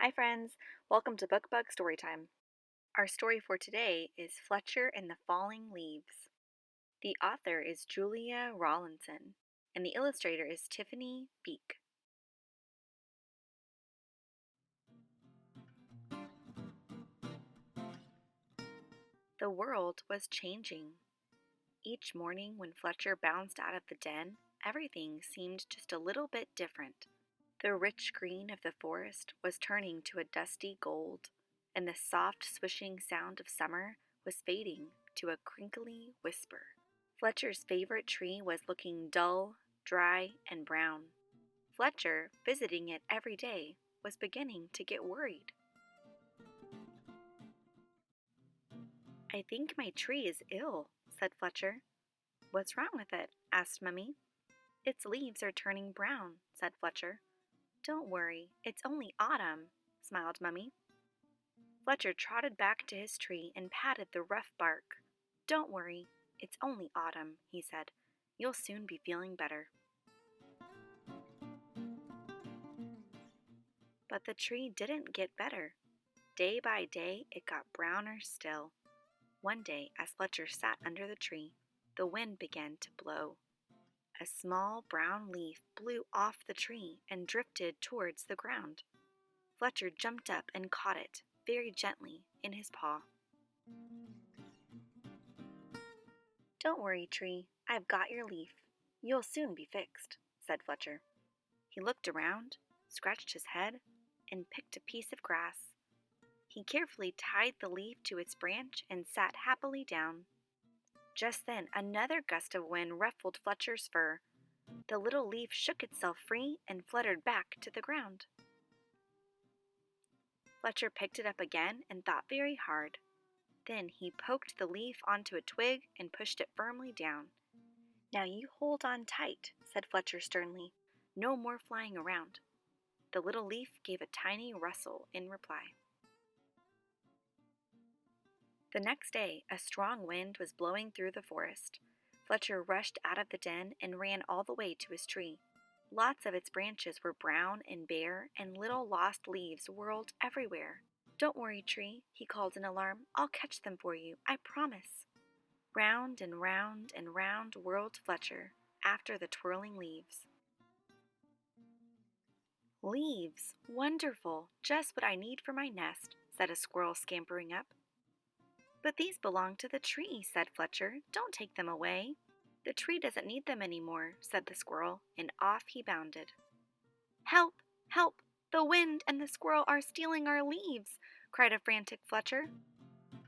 Hi, friends. Welcome to BookBug Storytime. Our story for today is Fletcher and the Falling Leaves. The author is Julia Rawlinson, and the illustrator is Tiffany Beek. The world was changing. Each morning when Fletcher bounced out of the den, everything seemed just a little bit different. The rich green of the forest was turning to a dusty gold, and the soft swishing sound of summer was fading to a crinkly whisper. Fletcher's favorite tree was looking dull, dry, and brown. Fletcher, visiting it every day, was beginning to get worried. "I think my tree is ill," said Fletcher. "What's wrong with it?" asked Mummy. "Its leaves are turning brown," said Fletcher. "Don't worry, it's only autumn," smiled Mummy. Fletcher trotted back to his tree and patted the rough bark. "Don't worry, it's only autumn," he said. "You'll soon be feeling better." But the tree didn't get better. Day by day, it got browner still. One day, as Fletcher sat under the tree, the wind began to blow. A small brown leaf blew off the tree and drifted towards the ground. Fletcher jumped up and caught it, very gently, in his paw. "Don't worry, tree. I've got your leaf. You'll soon be fixed," said Fletcher. He looked around, scratched his head, and picked a piece of grass. He carefully tied the leaf to its branch and sat happily down. Just then another gust of wind ruffled Fletcher's fur. The little leaf shook itself free and fluttered back to the ground. Fletcher picked it up again and thought very hard. Then he poked the leaf onto a twig and pushed it firmly down. "Now you hold on tight," said Fletcher sternly. "No more flying around." The little leaf gave a tiny rustle in reply. The next day, a strong wind was blowing through the forest. Fletcher rushed out of the den and ran all the way to his tree. Lots of its branches were brown and bare, and little lost leaves whirled everywhere. "Don't worry, tree," he called in alarm. "I'll catch them for you, I promise." Round and round and round whirled Fletcher, after the twirling leaves. "Leaves! Wonderful! Just what I need for my nest," said a squirrel scampering up. "But these belong to the tree," said Fletcher. "Don't take them away." "The tree doesn't need them any more," said the squirrel, and off he bounded. "Help! Help! The wind and the squirrel are stealing our leaves!" cried a frantic Fletcher.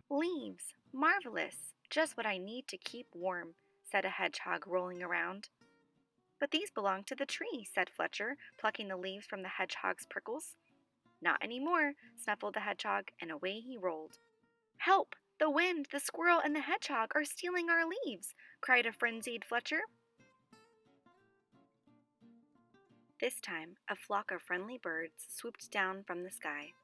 "Leaves! Marvelous! Just what I need to keep warm," said a hedgehog rolling around. "But these belong to the tree," said Fletcher, plucking the leaves from the hedgehog's prickles. "Not any more," snuffled the hedgehog, and away he rolled. "Help! The wind, the squirrel, and the hedgehog are stealing our leaves!" cried a frenzied Fletcher. This time, a flock of friendly birds swooped down from the sky.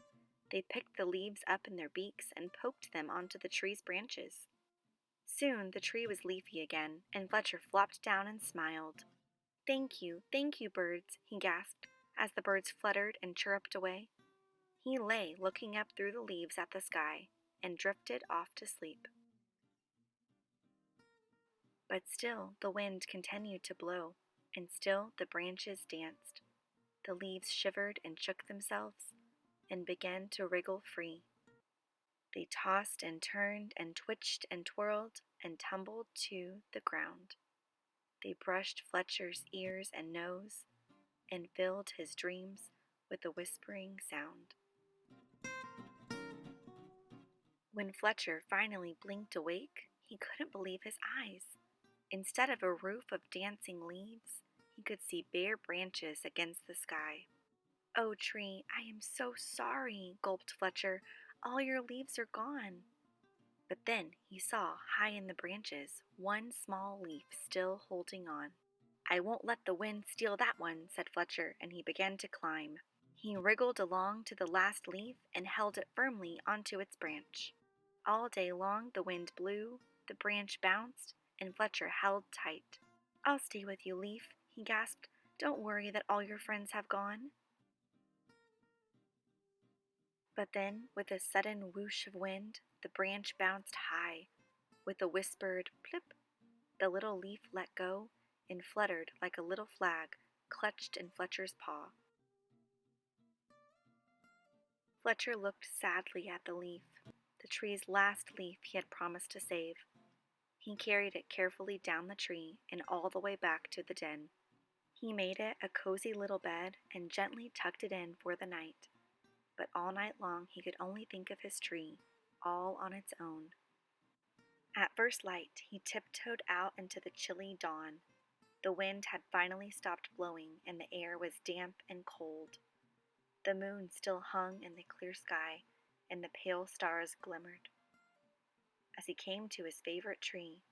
They picked the leaves up in their beaks and poked them onto the tree's branches. Soon the tree was leafy again, and Fletcher flopped down and smiled. thank you, birds," he gasped, as the birds fluttered and chirruped away. He lay looking up through the leaves at the sky, and drifted off to sleep. But still the wind continued to blow, and still the branches danced. The leaves shivered and shook themselves, and began to wriggle free. They tossed and turned and twitched and twirled and tumbled to the ground. They brushed Fletcher's ears and nose, and filled his dreams with a whispering sound. When Fletcher finally blinked awake, he couldn't believe his eyes. Instead of a roof of dancing leaves, he could see bare branches against the sky. "Oh, tree, I am so sorry," gulped Fletcher. "All your leaves are gone." But then he saw, high in the branches, one small leaf still holding on. "I won't let the wind steal that one," said Fletcher, and he began to climb. He wriggled along to the last leaf and held it firmly onto its branch. All day long the wind blew, the branch bounced, and Fletcher held tight. "I'll stay with you, leaf," he gasped. "Don't worry that all your friends have gone." But then, with a sudden whoosh of wind, the branch bounced high. With a whispered plip, the little leaf let go and fluttered like a little flag clutched in Fletcher's paw. Fletcher looked sadly at the leaf, the tree's last leaf he had promised to save. He carried it carefully down the tree and all the way back to the den. He made it a cozy little bed and gently tucked it in for the night. But all night long he could only think of his tree, all on its own. At first light, he tiptoed out into the chilly dawn. The wind had finally stopped blowing and the air was damp and cold. The moon still hung in the clear sky and the pale stars glimmered. As he came to his favorite tree,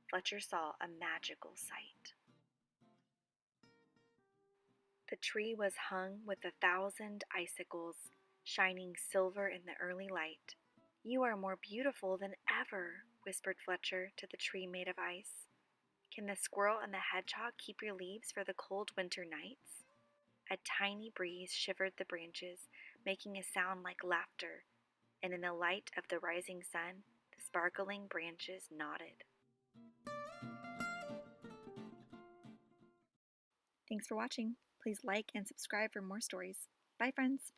Fletcher saw a magical sight. The tree was hung with 1,000 icicles, shining silver in the early light. "You are more beautiful than ever," whispered Fletcher to the tree made of ice. "Can the squirrel and the hedgehog keep your leaves for the cold winter nights?" A tiny breeze shivered the branches, making a sound like laughter, and in the light of the rising sun, the sparkling branches nodded. Thanks for watching. Please like and subscribe for more stories. Bye, friends.